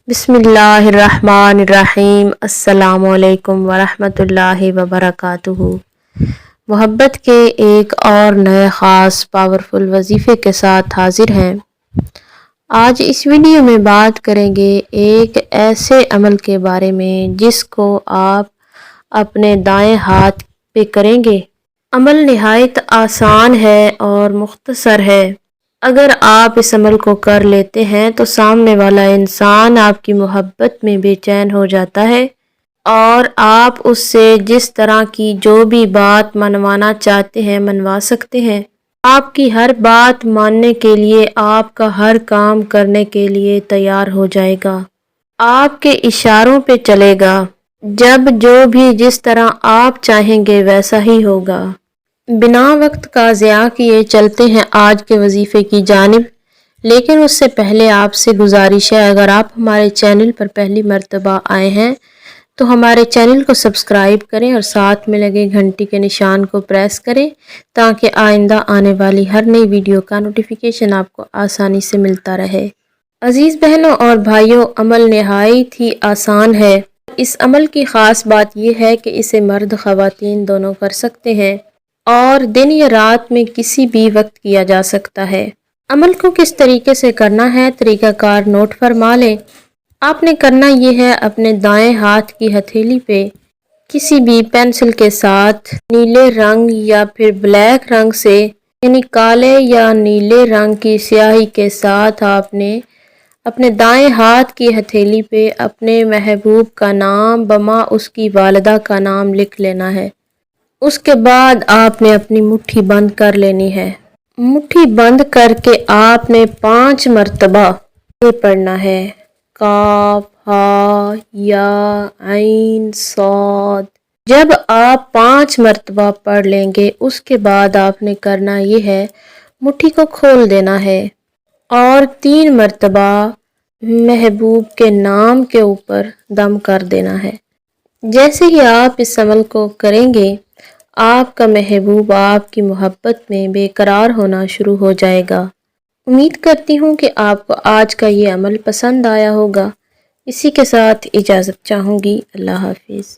بسم اللہ الرحمن الرحیم۔ السلام علیکم ورحمۃ اللہ وبرکاتہ۔ محبت کے ایک اور نئے خاص پاورفل وظیفے کے ساتھ حاضر ہیں۔ آج اس ویڈیو میں بات کریں گے ایک ایسے عمل کے بارے میں جس کو آپ اپنے دائیں ہاتھ پہ کریں گے۔ عمل نہایت آسان ہے اور مختصر ہے۔ اگر آپ اس عمل کو کر لیتے ہیں تو سامنے والا انسان آپ کی محبت میں بے چین ہو جاتا ہے اور آپ اس سے جس طرح کی جو بھی بات منوانا چاہتے ہیں منوا سکتے ہیں۔ آپ کی ہر بات ماننے کے لیے، آپ کا ہر کام کرنے کے لیے تیار ہو جائے گا، آپ کے اشاروں پہ چلے گا۔ جب جو بھی جس طرح آپ چاہیں گے ویسا ہی ہوگا۔ بنا وقت کا ضیاع کیے چلتے ہیں آج کے وظیفے کی جانب، لیکن اس سے پہلے آپ سے گزارش ہے، اگر آپ ہمارے چینل پر پہلی مرتبہ آئے ہیں تو ہمارے چینل کو سبسکرائب کریں اور ساتھ میں لگے گھنٹی کے نشان کو پریس کریں تاکہ آئندہ آنے والی ہر نئی ویڈیو کا نوٹیفیکیشن آپ کو آسانی سے ملتا رہے۔ عزیز بہنوں اور بھائیوں، عمل نہایت ہی آسان ہے۔ اس عمل کی خاص بات یہ ہے کہ اسے مرد خواتین دونوں کر سکتے ہیں اور دن یا رات میں کسی بھی وقت کیا جا سکتا ہے۔ عمل کو کس طریقے سے کرنا ہے، طریقہ کار نوٹ فرما لیں۔ آپ نے کرنا یہ ہے، اپنے دائیں ہاتھ کی ہتھیلی پہ کسی بھی پینسل کے ساتھ نیلے رنگ یا پھر بلیک رنگ سے، یعنی کالے یا نیلے رنگ کی سیاہی کے ساتھ آپ نے اپنے دائیں ہاتھ کی ہتھیلی پہ اپنے محبوب کا نام بما اس کی والدہ کا نام لکھ لینا ہے۔ اس کے بعد آپ نے اپنی مٹھی بند کر لینی ہے۔ مٹھی بند کر کے آپ نے 5 مرتبہ یہ پڑھنا ہے، کاف ہا یا عین صاد۔ جب آپ 5 مرتبہ پڑھ لیں گے اس کے بعد آپ نے کرنا یہ ہے، مٹھی کو کھول دینا ہے اور 3 مرتبہ محبوب کے نام کے اوپر دم کر دینا ہے۔ جیسے ہی آپ اس عمل کو کریں گے، آپ کا محبوب آپ کی محبت میں بے قرار ہونا شروع ہو جائے گا۔ امید کرتی ہوں کہ آپ کو آج کا یہ عمل پسند آیا ہوگا۔ اسی کے ساتھ اجازت چاہوں گی۔ اللہ حافظ۔